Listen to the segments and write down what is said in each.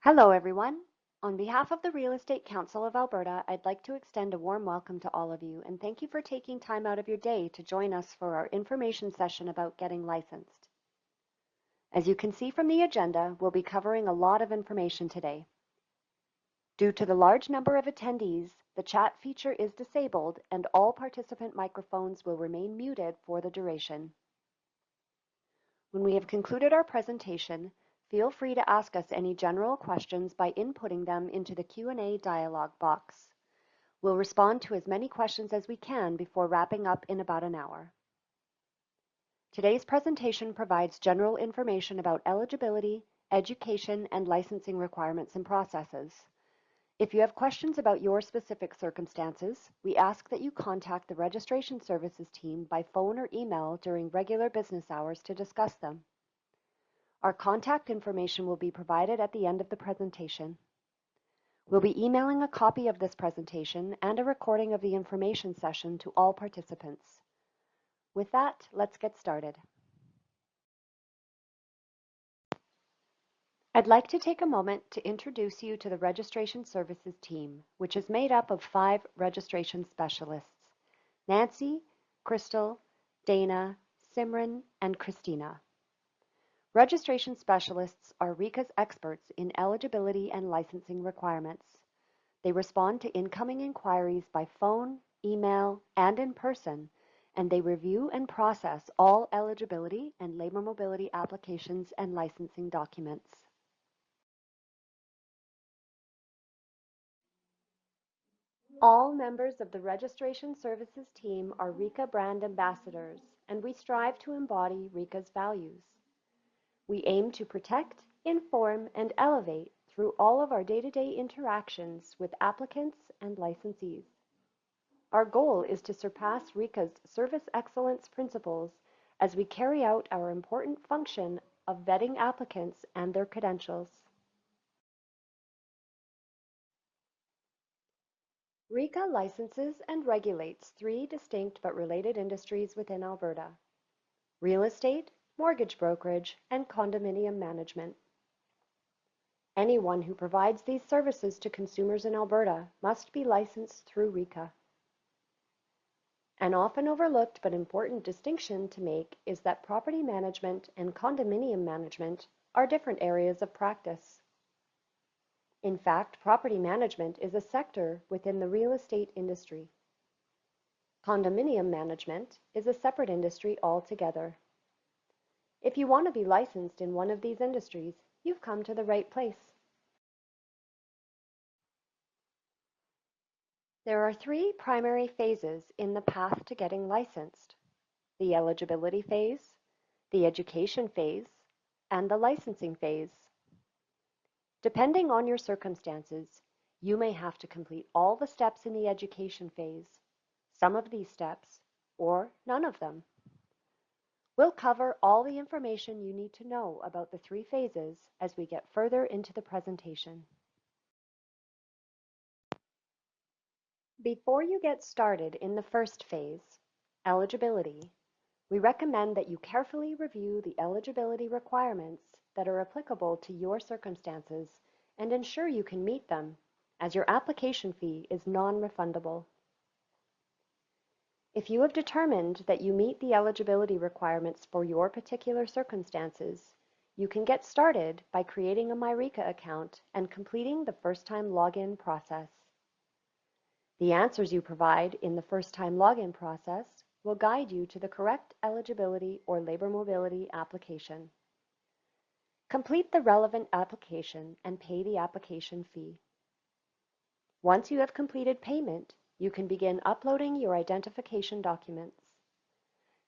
Hello, everyone. On behalf of the Real Estate Council of Alberta, I'd like to extend a warm welcome to all of you and thank you for taking time out of your day to join us for our information session about getting licensed. As you can see from the agenda, we'll be covering a lot of information today. Due to the large number of attendees, the chat feature is disabled and all participant microphones will remain muted for the duration. When we have concluded our presentation, feel free to ask us any general questions by inputting them into the Q&A dialog box. We'll respond to as many questions as we can before wrapping up in about an hour. Today's presentation provides general information about eligibility, education, and licensing requirements and processes. If you have questions about your specific circumstances, we ask that you contact the Registration Services team by phone or email during regular business hours to discuss them. Our contact information will be provided at the end of the presentation. We'll be emailing a copy of this presentation and a recording of the information session to all participants. With that, let's get started. I'd like to take a moment to introduce you to the Registration Services team, which is made up of 5 registration specialists: Nancy, Crystal, Dana, Simran, and Christina. Registration specialists are RECA's experts in eligibility and licensing requirements. They respond to incoming inquiries by phone, email, and in person, and they review and process all eligibility and labor mobility applications and licensing documents. All members of the Registration Services team are RECA brand ambassadors, and we strive to embody RECA's values. We aim to protect, inform, and elevate through all of our day-to-day interactions with applicants and licensees. Our goal is to surpass RECA's service excellence principles as we carry out our important function of vetting applicants and their credentials. RECA licenses and regulates 3 distinct but related industries within Alberta: real estate, mortgage brokerage, and condominium management. Anyone who provides these services to consumers in Alberta must be licensed through RECA. An often overlooked but important distinction to make is that property management and condominium management are different areas of practice. In fact, property management is a sector within the real estate industry. Condominium management is a separate industry altogether. If you want to be licensed in one of these industries, you've come to the right place. There are 3 primary phases in the path to getting licensed: the eligibility phase, the education phase, and the licensing phase. Depending on your circumstances, you may have to complete all the steps in the education phase, some of these steps, or none of them. We'll cover all the information you need to know about the 3 phases as we get further into the presentation. Before you get started in the first phase, eligibility, we recommend that you carefully review the eligibility requirements that are applicable to your circumstances and ensure you can meet them, as your application fee is non-refundable. If you have determined that you meet the eligibility requirements for your particular circumstances, you can get started by creating a MyRECA account and completing the first-time login process. The answers you provide in the first-time login process will guide you to the correct eligibility or labor mobility application. Complete the relevant application and pay the application fee. Once you have completed payment, you can begin uploading your identification documents.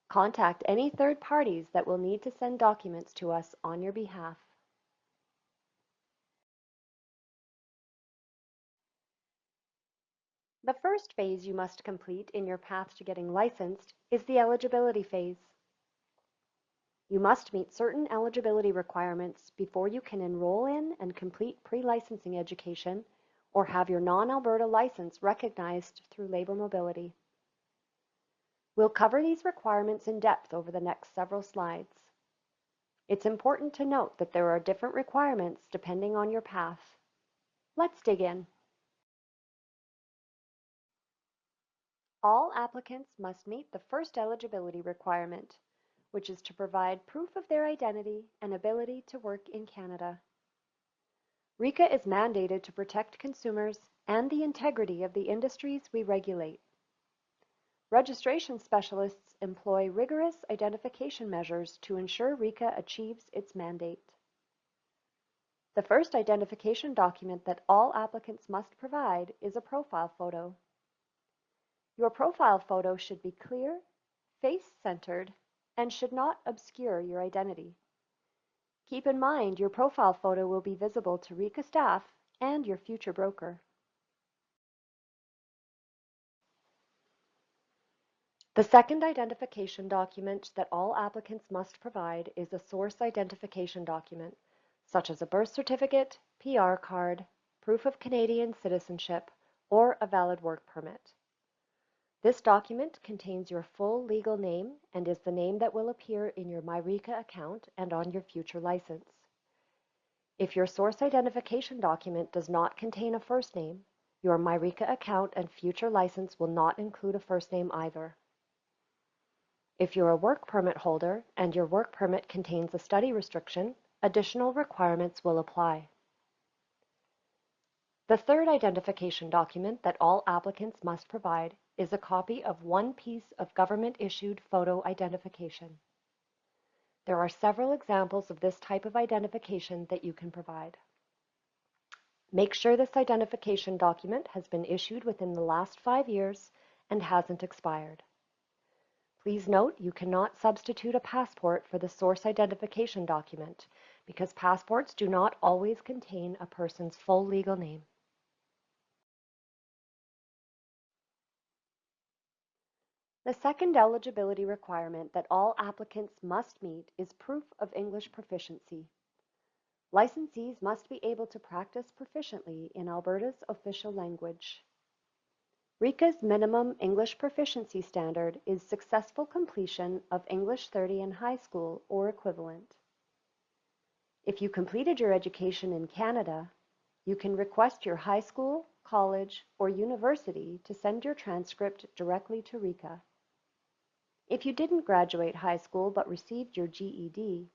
Contact any third parties that will need to send documents to us on your behalf. The first phase you must complete in your path to getting licensed is the eligibility phase. You must meet certain eligibility requirements before you can enroll in and complete pre-licensing education or have your non-Alberta license recognized through labor mobility. We'll cover these requirements in depth over the next several slides. It's important to note that there are different requirements depending on your path. Let's dig in. All applicants must meet the first eligibility requirement, which is to provide proof of their identity and ability to work in Canada. RICA is mandated to protect consumers and the integrity of the industries we regulate. Registration specialists employ rigorous identification measures to ensure RICA achieves its mandate. The first identification document that all applicants must provide is a profile photo. Your profile photo should be clear, face-centered, and should not obscure your identity. Keep in mind your profile photo will be visible to RICA staff and your future broker. The second identification document that all applicants must provide is a source identification document, such as a birth certificate, PR card, proof of Canadian citizenship, or a valid work permit. This document contains your full legal name and is the name that will appear in your MyRICA account and on your future license. If your source identification document does not contain a first name, your MyRICA account and future license will not include a first name either. If you're a work permit holder and your work permit contains a study restriction, additional requirements will apply. The third identification document that all applicants must provide is a copy of one piece of government-issued photo identification. There are several examples of this type of identification that you can provide. Make sure this identification document has been issued within the last 5 years and hasn't expired. Please note you cannot substitute a passport for the source identification document because passports do not always contain a person's full legal name. The second eligibility requirement that all applicants must meet is proof of English proficiency. Licensees must be able to practice proficiently in Alberta's official language. RICA's minimum English proficiency standard is successful completion of English 30 in high school or equivalent. If you completed your education in Canada, you can request your high school, college, or university to send your transcript directly to RICA. If you didn't graduate high school but received your GED,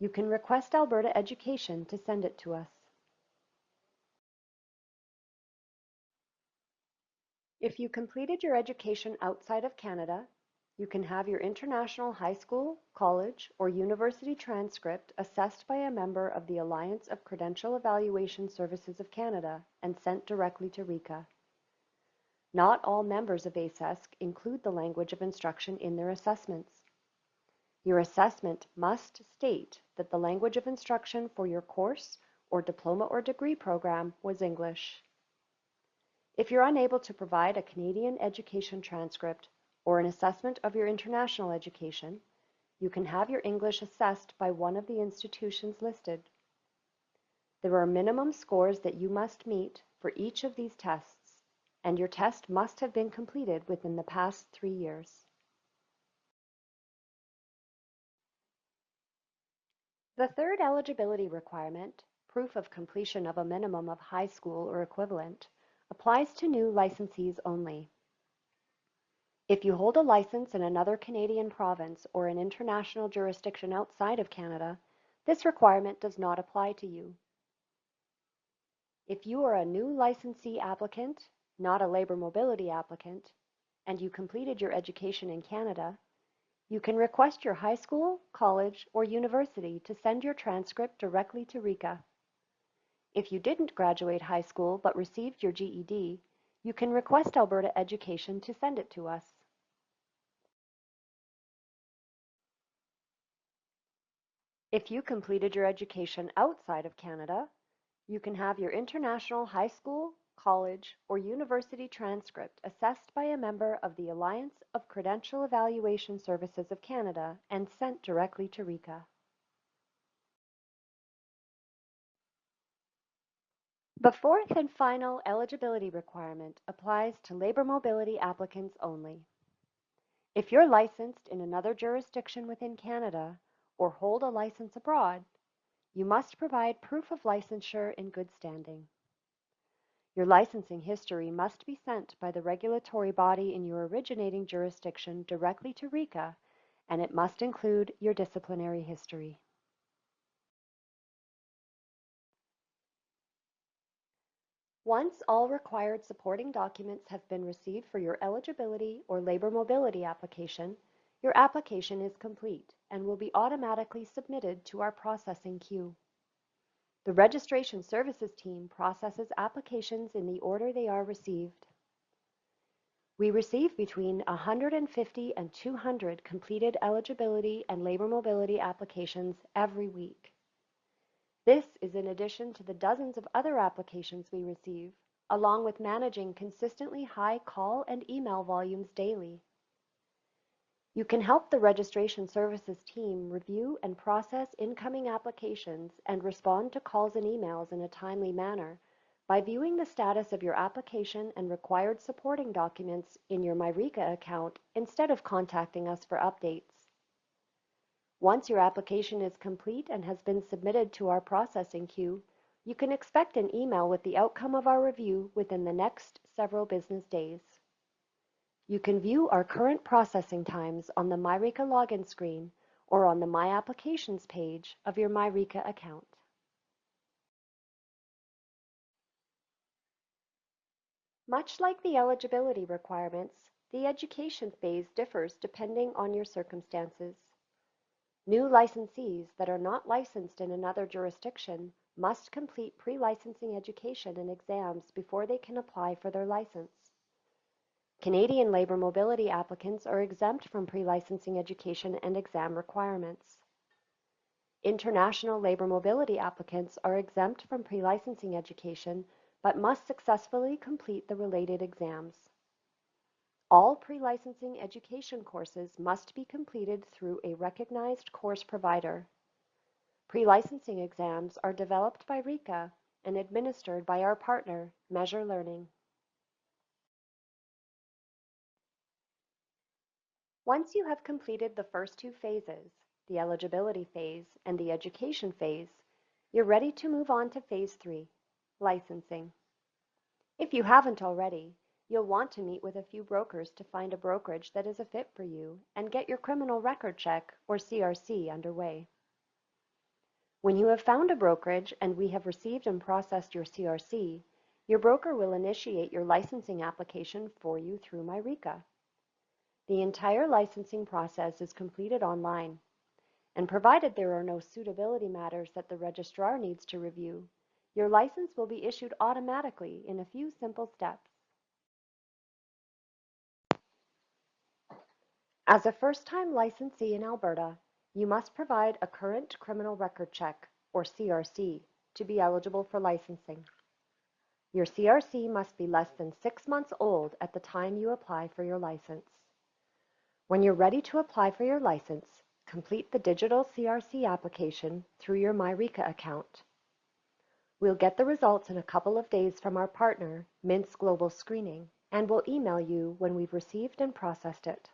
you can request Alberta Education to send it to us. If you completed your education outside of Canada, you can have your international high school, college, or university transcript assessed by a member of the Alliance of Credential Evaluation Services of Canada and sent directly to RICA. Not all members of ACESC include the language of instruction in their assessments. Your assessment must state that the language of instruction for your course or diploma or degree program was English. If you're unable to provide a Canadian education transcript or an assessment of your international education, you can have your English assessed by one of the institutions listed. There are minimum scores that you must meet for each of these tests, and your test must have been completed within the past 3 years. The third eligibility requirement, proof of completion of a minimum of high school or equivalent, applies to new licensees only. If you hold a license in another Canadian province or an international jurisdiction outside of Canada, this requirement does not apply to you. If you are a new licensee applicant, not a labor mobility applicant, and you completed your education in Canada, you can request your high school, college, or university to send your transcript directly to RICA. If you didn't graduate high school but received your GED, you can request Alberta Education to send it to us. If you completed your education outside of Canada, you can have your international high school, college, or university transcript assessed by a member of the Alliance of Credential Evaluation Services of Canada and sent directly to RICA. The fourth and final eligibility requirement applies to labor mobility applicants only. If you're licensed in another jurisdiction within Canada, or hold a license abroad, you must provide proof of licensure in good standing. Your licensing history must be sent by the regulatory body in your originating jurisdiction directly to RICA, and it must include your disciplinary history. Once all required supporting documents have been received for your eligibility or labor mobility application, your application is complete and will be automatically submitted to our processing queue. The Registration Services team processes applications in the order they are received. We receive between 150 and 200 completed eligibility and labor mobility applications every week. This is in addition to the dozens of other applications we receive, along with managing consistently high call and email volumes daily. You can help the Registration Services team review and process incoming applications and respond to calls and emails in a timely manner by viewing the status of your application and required supporting documents in your MyRICA account instead of contacting us for updates. Once your application is complete and has been submitted to our processing queue, you can expect an email with the outcome of our review within the next several business days. You can view our current processing times on the MyRICA login screen or on the My Applications page of your MyRICA account. Much like the eligibility requirements, the education phase differs depending on your circumstances. New licensees that are not licensed in another jurisdiction must complete pre-licensing education and exams before they can apply for their license. Canadian labor mobility applicants are exempt from pre-licensing education and exam requirements. International labor mobility applicants are exempt from pre-licensing education but must successfully complete the related exams. All pre-licensing education courses must be completed through a recognized course provider. Pre-licensing exams are developed by RICA and administered by our partner, Measure Learning. Once you have completed the first two phases, the eligibility phase and the education phase, you're ready to move on to phase 3, licensing. If you haven't already, you'll want to meet with a few brokers to find a brokerage that is a fit for you and get your criminal record check, or CRC, underway. When you have found a brokerage and we have received and processed your CRC, your broker will initiate your licensing application for you through MyRICA. The entire licensing process is completed online, and provided there are no suitability matters that the registrar needs to review, your license will be issued automatically in a few simple steps. As a first-time licensee in Alberta, you must provide a current criminal record check, or CRC, to be eligible for licensing. Your CRC must be less than 6 months old at the time you apply for your license. When you're ready to apply for your license, complete the digital CRC application through your MyRICA account. We'll get the results in a couple of days from our partner, Mintz Global Screening, and we'll email you when we've received and processed it.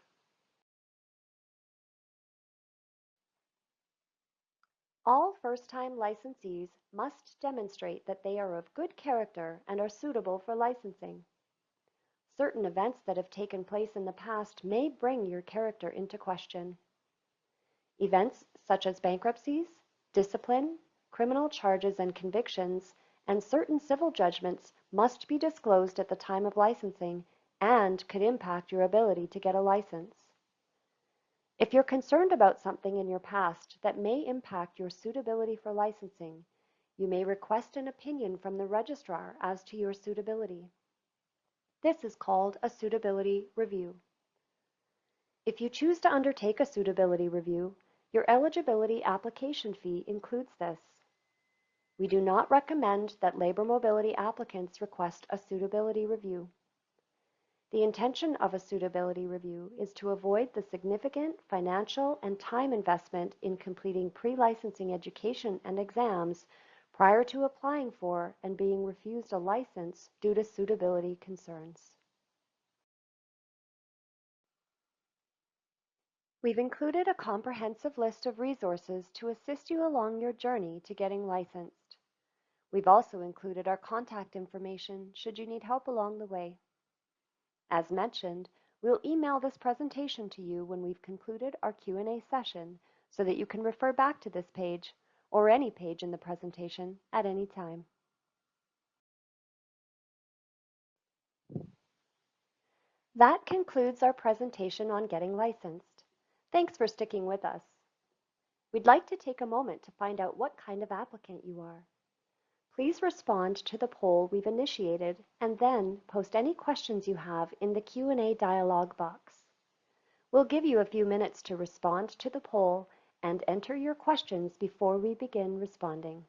All first-time licensees must demonstrate that they are of good character and are suitable for licensing. Certain events that have taken place in the past may bring your character into question. Events such as bankruptcies, discipline, criminal charges and convictions, and certain civil judgments must be disclosed at the time of licensing and could impact your ability to get a license. If you're concerned about something in your past that may impact your suitability for licensing, you may request an opinion from the registrar as to your suitability. This is called a suitability review. If you choose to undertake a suitability review, your eligibility application fee includes this. We do not recommend that labor mobility applicants request a suitability review. The intention of a suitability review is to avoid the significant financial and time investment in completing pre-licensing education and exams prior to applying for and being refused a license due to suitability concerns. We've included a comprehensive list of resources to assist you along your journey to getting licensed. We've also included our contact information should you need help along the way. As mentioned, we'll email this presentation to you when we've concluded our Q&A session so that you can refer back to this page or any page in the presentation at any time. That concludes our presentation on getting licensed. Thanks for sticking with us. We'd like to take a moment to find out what kind of applicant you are. Please respond to the poll we've initiated and then post any questions you have in the Q&A dialog box. We'll give you a few minutes to respond to the poll and enter your questions before we begin responding.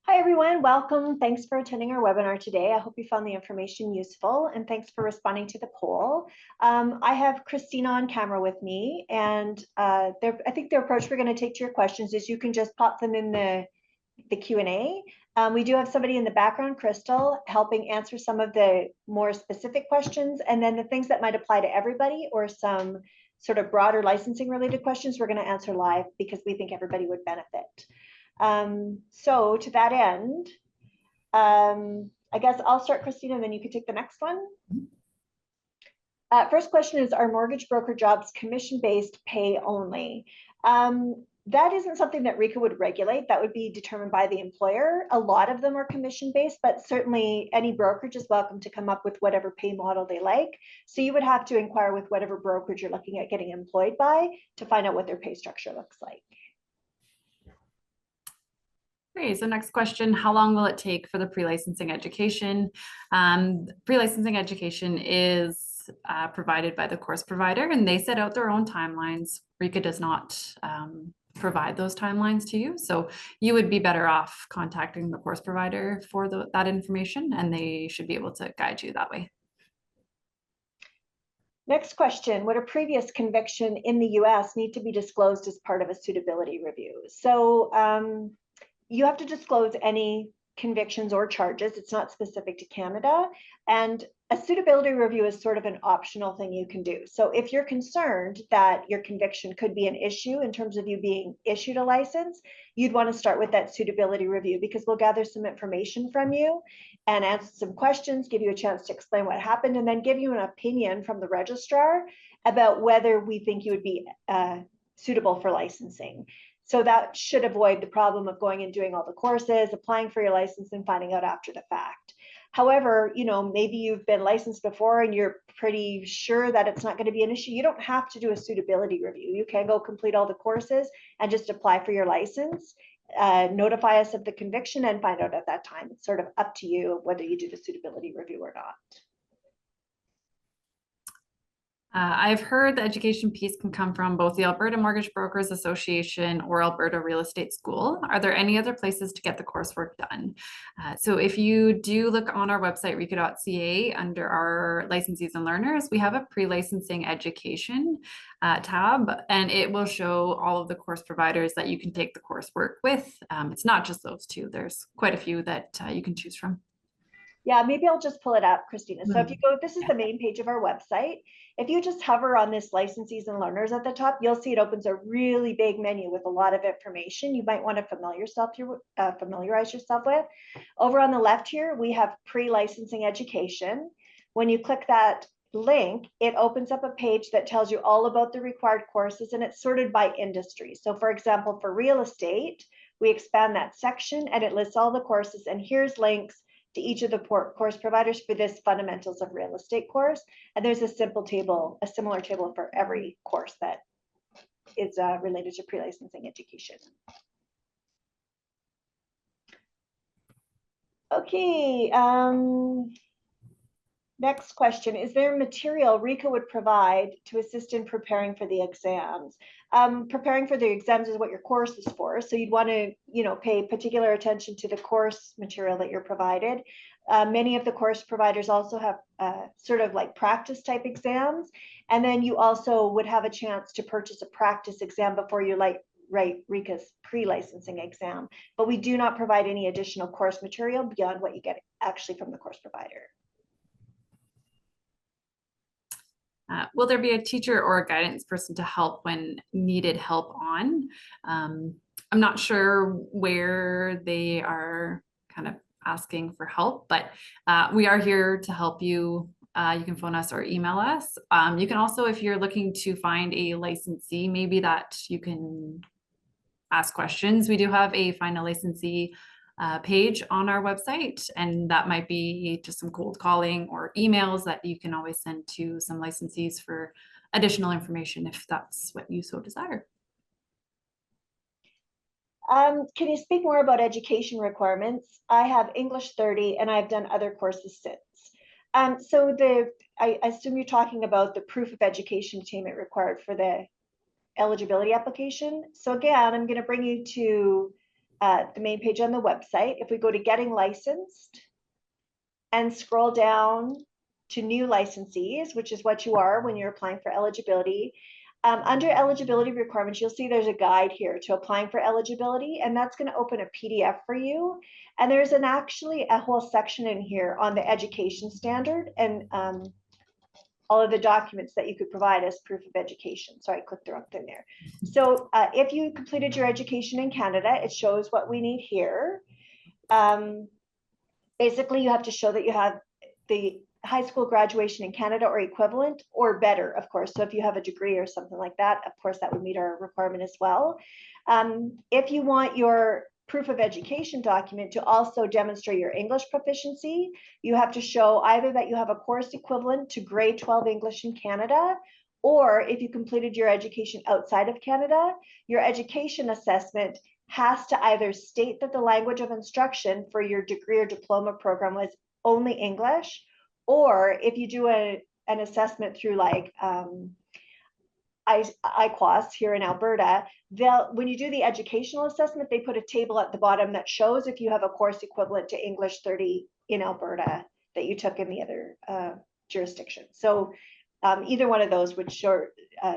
Hi everyone, welcome. Thanks for attending our webinar today. I hope you found the information useful and thanks for responding to the poll. I have Christina on camera with me and I think the approach we're going to take to your questions is you can just pop them in the Q&A. We do have somebody in the background, Crystal, helping answer some of the more specific questions, and then the things that might apply to everybody or some sort of broader licensing related questions we're going to answer live because we think everybody would benefit. So to that end, I guess I'll start, Christina, and then you can take the next one. First question is, are mortgage broker jobs commission-based pay only? That isn't something that RECA would regulate. That would be determined by the employer. A lot of them are commission-based, but certainly any brokerage is welcome to come up with whatever pay model they like. So you would have to inquire with whatever brokerage you're looking at getting employed by to find out what their pay structure looks like. Okay, so next question, how long will it take for the pre-licensing education? Pre-licensing education is provided by the course provider and they set out their own timelines. RECA does not provide those timelines to you. So you would be better off contacting the course provider for that information and they should be able to guide you that way. Next question, would a previous conviction in the US need to be disclosed as part of a suitability review? So you have to disclose any convictions or charges. It's not specific to Canada. And a suitability review is sort of an optional thing you can do. So if you're concerned that your conviction could be an issue in terms of you being issued a license, you'd want to start with that suitability review because we'll gather some information from you and answer some questions, give you a chance to explain what happened, and then give you an opinion from the registrar about whether we think you would be suitable for licensing. So that should avoid the problem of going and doing all the courses, applying for your license and finding out after the fact. However, you know, maybe you've been licensed before and you're pretty sure that it's not going to be an issue. You don't have to do a suitability review. You can go complete all the courses and just apply for your license, notify us of the conviction and find out at that time. It's sort of up to you whether you do the suitability review or not. I've heard the education piece can come from both the Alberta Mortgage Brokers Association or Alberta Real Estate School. Are there any other places to get the coursework done? So if you do look on our website, reca.ca, under our licensees and learners, we have a pre-licensing education tab, and it will show all of the course providers that you can take the coursework with. It's not just those two. There's quite a few that you can choose from. Yeah, maybe I'll just pull it up, Christina. So if you go, this is the main page of our website. If you just hover on this licensees and learners at the top, you'll see it opens a really big menu with a lot of information you might want to familiarize yourself with. Over on the left here, we have pre-licensing education. When you click that link, it opens up a page that tells you all about the required courses and it's sorted by industry. So for example, for real estate, we expand that section and it lists all the courses and here's links to each of the course providers for this fundamentals of real estate course. And there's a simple table, a similar table for every course that is related to pre-licensing education. Okay, next question. Is there material RICA would provide to assist in preparing for the exams? Preparing for the exams is what your course is for. So you'd want to, pay particular attention to the course material that you're provided. Many of the course providers also have sort of like practice type exams. And then you also would have a chance to purchase a practice exam before you write RICA's pre-licensing exam. But we do not provide any additional course material beyond what you get actually from the course provider. Will there be a teacher or a guidance person to help when needed help on? I'm not sure where they are kind of asking for help, but we are here to help you. You can phone us or email us. You can also, if you're looking to find a licensee, maybe that you can ask questions. We do have a Find a Licensee page on our website, and that might be just some cold calling or emails that you can always send to some licensees for additional information if that's what you so desire. Can you speak more about education requirements? I have English 30 and I've done other courses since. I assume you're talking about the proof of education attainment required for the eligibility application. So again, I'm going to bring you to the main page on the website. If we go to getting licensed and scroll down to new licensees, which is what you are when you're applying for eligibility, under eligibility requirements, you'll see there's a guide here to applying for eligibility, and that's going to open a PDF for you. And there's actually a whole section in here on the education standard and all of the documents that you could provide as proof of education. So I clicked right there. So if you completed your education in Canada, it shows what we need here. Basically, you have to show that you have the high school graduation in Canada or equivalent or better, of course. So if you have a degree or something like that, of course, that would meet our requirement as well. If you want your proof of education document to also demonstrate your English proficiency, you have to show either that you have a course equivalent to grade 12 English in Canada, or if you completed your education outside of Canada, your education assessment has to either state that the language of instruction for your degree or diploma program was only English, or if you do an assessment through like IQAS here in Alberta, when you do the educational assessment, they put a table at the bottom that shows if you have a course equivalent to English 30 in Alberta that you took in the other jurisdiction. So either one of those would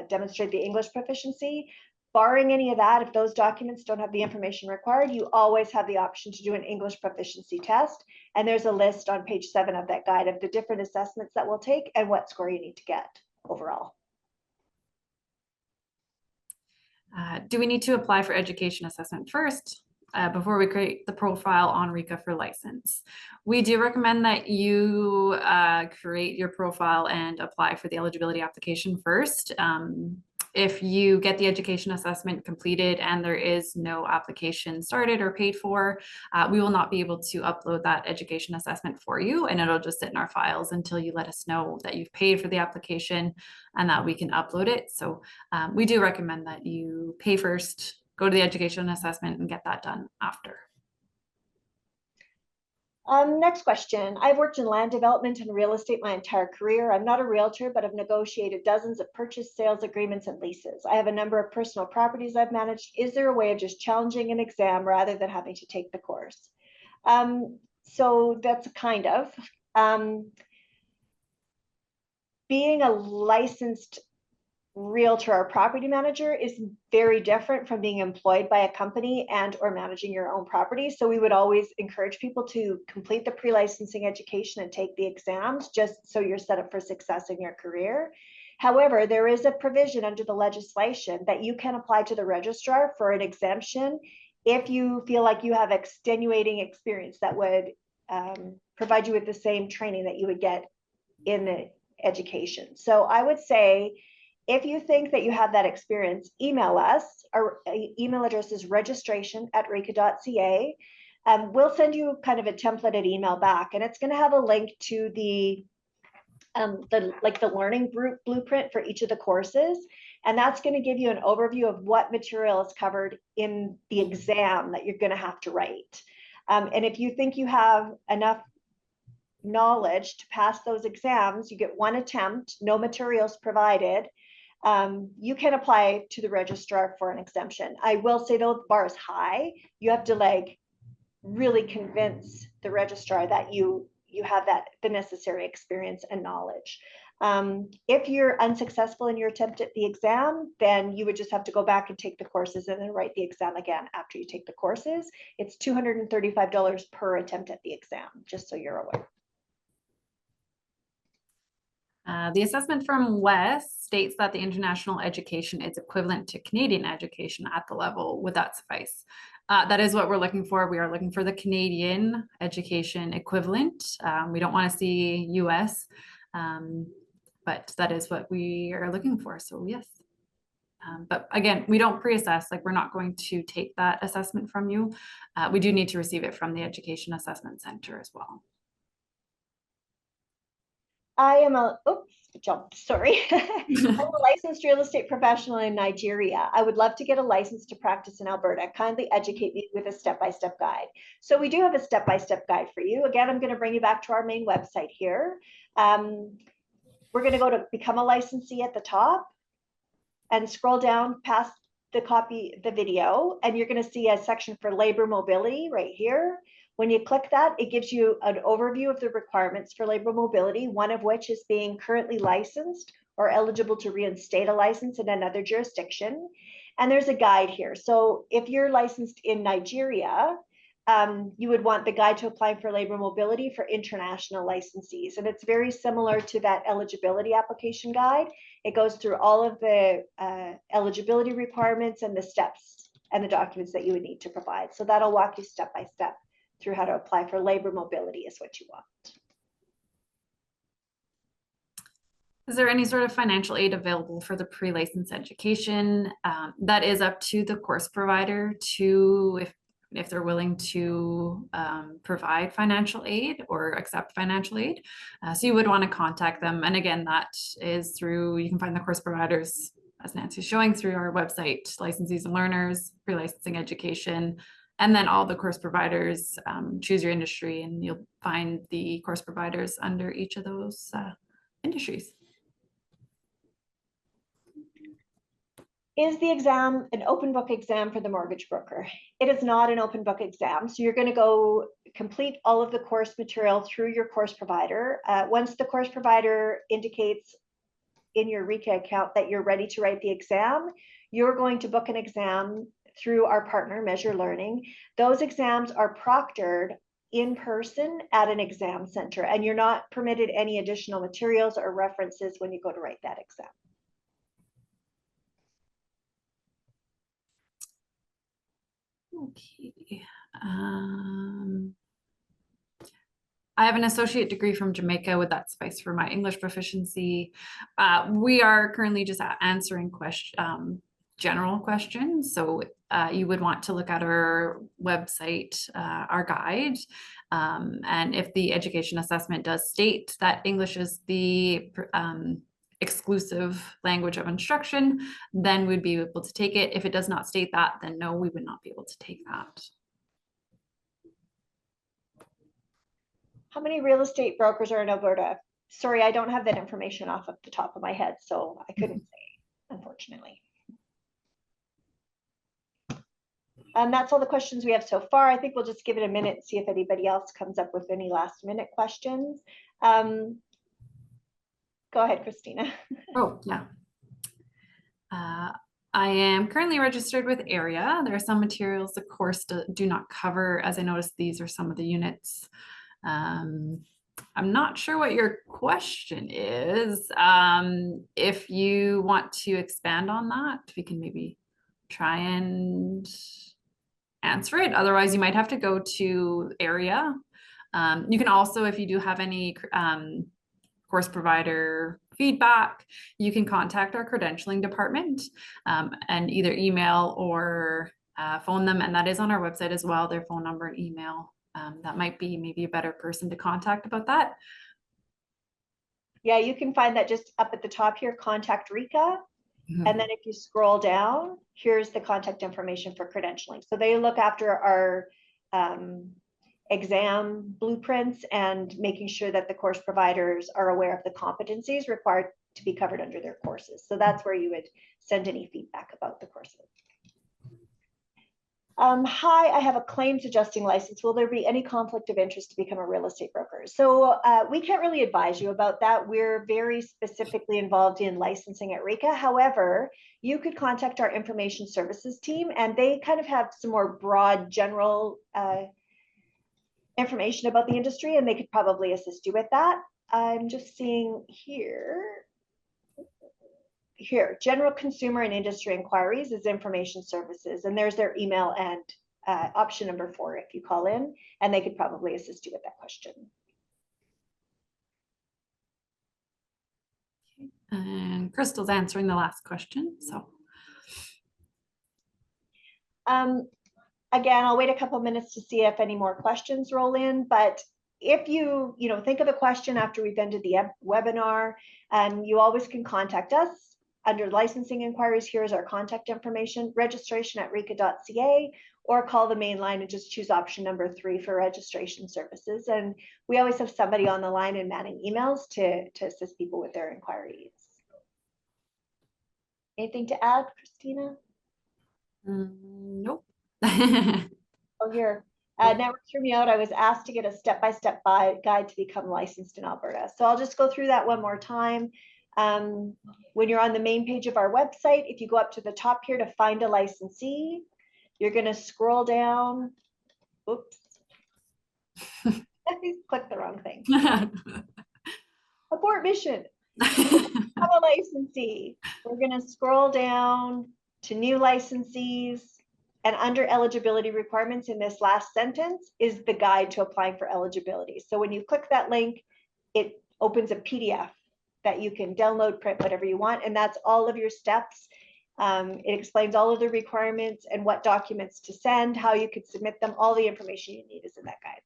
demonstrate the English proficiency. Barring any of that, if those documents don't have the information required, you always have the option to do an English proficiency test. And there's a list on page 7 of that guide of the different assessments that we'll take and what score you need to get overall. Do we need to apply for education assessment first before we create the profile on RICA for license? We do recommend that you create your profile and apply for the eligibility application first. If you get the education assessment completed and there is no application started or paid for, we will not be able to upload that education assessment for you, and it'll just sit in our files until you let us know that you've paid for the application and that we can upload it. So we do recommend that you pay first, go to the education assessment, and get that done after. Next question. I've worked in land development and real estate my entire career. I'm not a realtor, but I've negotiated dozens of purchase, sales agreements, and leases. I have a number of personal properties I've managed. Is there a way of just challenging an exam rather than having to take the course? So that's kind of. Being a licensed realtor or property manager is very different from being employed by a company and or managing your own property. So we would always encourage people to complete the pre-licensing education and take the exams just so you're set up for success in your career. However, there is a provision under the legislation that you can apply to the registrar for an exemption if you feel like you have extenuating experience that would provide you with the same training that you would get in the education. So I would say, if you think that you have that experience, email us. Our email address is registration@rica.ca. we'll send you kind of a templated email back, and it's going to have a link to the learning group blueprint for each of the courses. And that's going to give you an overview of what material is covered in the exam that you're going to have to write. And if you think you have enough knowledge to pass those exams, you get one attempt, no materials provided. You can apply to the registrar for an exemption. I will say though, the bar is high. You have to really convince the registrar that you have the necessary experience and knowledge. If you're unsuccessful in your attempt at the exam, then you would just have to go back and take the courses and then write the exam again after you take the courses. It's $235 per attempt at the exam, just so you're aware. The assessment from Wes states that the international education is equivalent to Canadian education at the level. Would that suffice? That is what we're looking for. We are looking for the Canadian education equivalent. We don't want to see US, but that is what we are looking for. So yes. But again, we don't pre-assess, like we're not going to take that assessment from you. We do need to receive it from the Education Assessment Center as well. I am a, oops, jump, sorry. I'm a licensed real estate professional in Nigeria. I would love to get a license to practice in Alberta. Kindly educate me with a step-by-step guide. So we do have a step-by-step guide for you. Again, I'm going to bring you back to our main website here. We're going to go to become a licensee at the top and scroll down past the video, and you're going to see a section for labor mobility right here. When you click that, it gives you an overview of the requirements for labor mobility, one of which is being currently licensed or eligible to reinstate a license in another jurisdiction. And there's a guide here. So if you're licensed in Nigeria, you would want the guide to applying for labor mobility for international licensees. And it's very similar to that eligibility application guide. It goes through all of the eligibility requirements and the steps and the documents that you would need to provide. So that'll walk you step by step through how to apply for labor mobility is what you want. Is there any sort of financial aid available for the pre-license education? That is up to the course provider to, if they're willing to provide financial aid or accept financial aid. So you would want to contact them. And again, that is through, you can find the course providers, as Nancy's showing, through our website, Licensees and Learners, Pre-Licensing Education, and then all the course providers, choose your industry, and you'll find the course providers under each of those industries. Is the exam an open book exam for the mortgage broker? It is not an open book exam. So you're going to go complete all of the course material through your course provider. Once the course provider indicates in your RECA account that you're ready to write the exam, you're going to book an exam through our partner, Measure Learning. Those exams are proctored in person at an exam center, and you're not permitted any additional materials or references when you go to write that exam. Okay. I have an associate degree from Jamaica. Would that suffice for my English proficiency? We are currently just answering general questions. So you would want to look at our website, our guide. And if the education assessment does state that English is the exclusive language of instruction, then we'd be able to take it. If it does not state that, then no, we would not be able to take that. How many real estate brokers are in Alberta? Sorry, I don't have that information off of the top of my head, so I couldn't say, unfortunately. And that's all the questions we have so far. I think we'll just give it a minute and see if anybody else comes up with any last minute questions. Go ahead, Christina. Oh, yeah. I am currently registered with AREA. There are some materials the course do not cover, as I noticed these are some of the units. I'm not sure what your question is. If you want to expand on that, we can maybe try and answer it. Otherwise, you might have to go to AREA. You can also, if you do have any course provider feedback, you can contact our credentialing department and either email or phone them, and that is on our website as well, their phone number and email. That might be maybe a better person to contact about that. Yeah, you can find that just up at the top here, contact Rika. And then if you scroll down, here's the contact information for credentialing. So they look after our exam blueprints and making sure that the course providers are aware of the competencies required to be covered under their courses. So that's where you would send any feedback about the courses. Hi, I have a claims adjusting license. Will there be any conflict of interest to become a real estate broker? So we can't really advise you about that. We're very specifically involved in licensing at RECA. However, you could contact our information services team, and they kind of have some more broad general information about the industry, and they could probably assist you with that. I'm just seeing here, general consumer and industry inquiries is information services, and there's their email and option number 4 if you call in, and they could probably assist you with that question. And Crystal's answering the last question. So again, I'll wait a couple minutes to see if any more questions roll in, but if you think of a question after we've ended the webinar, you always can contact us. Under licensing inquiries, here's our contact information, registration@reca.ca, or call the main line and just choose option number 3 for registration services. And we always have somebody on the line and manning emails to assist people with their inquiries. Anything to add, Christina? nope. Oh, here. Network threw me out. I was asked to get a step-by-step guide to become licensed in Alberta. So I'll just go through that one more time. When you're on the main page of our website, if you go up to the top here to find a licensee, you're going to scroll down. Oops. I clicked the wrong thing. Abort mission. Have a licensee. We're going to scroll down to new licensees, and under eligibility requirements in this last sentence is the guide to applying for eligibility. So when you click that link, it opens a PDF that you can download, print, whatever you want, and that's all of your steps. It explains all of the requirements and what documents to send, how you could submit them. All the information you need is in that guide.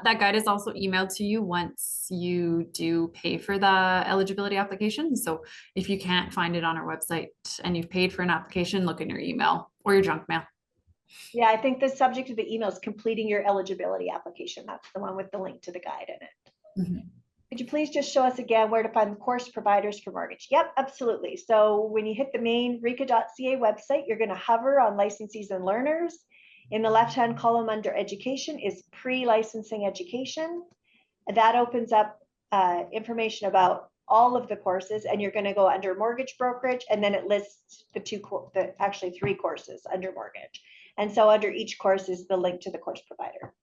That guide is also emailed to you once you do pay for the eligibility application. So if you can't find it on our website and you've paid for an application, look in your email or your junk mail. Yeah, I think the subject of the email is completing your eligibility application. That's the one with the link to the guide in it. Mm-hmm. Could you please just show us again where to find the course providers for mortgage? Yep, absolutely. So when you hit the main reca.ca website, you're going to hover on licensees and learners. In the left-hand column under education is pre-licensing education. That opens up information about all of the courses, and you're going to go under mortgage brokerage, and then it lists actually 3 courses under mortgage. And so under each course is the link to the course provider.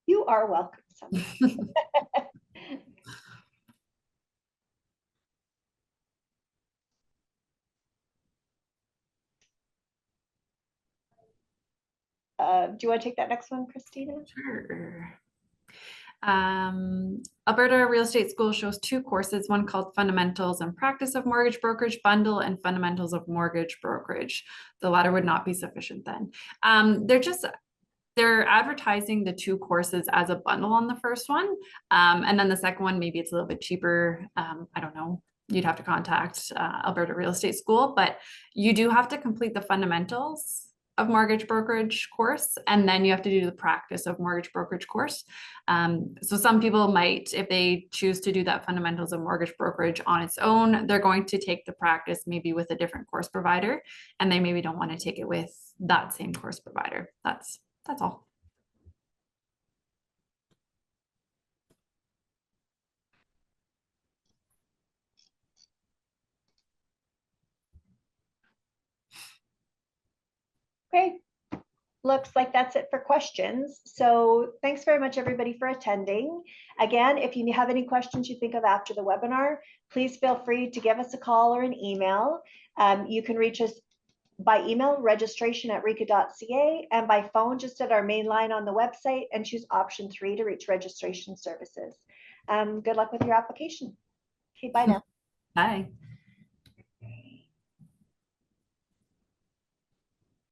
You are welcome. Do you want to take that next one, Christina? Sure. Alberta Real Estate School shows 2 courses, one called Fundamentals and Practice of Mortgage Brokerage Bundle and Fundamentals of Mortgage Brokerage. The latter would not be sufficient then. They're advertising the 2 courses as a bundle on the first one. And then the second one, maybe it's a little bit cheaper. I don't know. You'd have to contact Alberta Real Estate School, but you do have to complete the fundamentals of mortgage brokerage course, and then you have to do the practice of mortgage brokerage course. So some people might, if they choose to do that fundamentals of mortgage brokerage on its own, they're going to take the practice maybe with a different course provider, and they maybe don't want to take it with that same course provider. That's all. Okay, looks like that's it for questions. So thanks very much, everybody, for attending. Again, if you have any questions you think of after the webinar, please feel free to give us a call or an email. You can reach us by email, registration@rika.ca, and by phone, just at our main line on the website, and choose option 3 to reach registration services. Good luck with your application. Okay, bye now. Bye.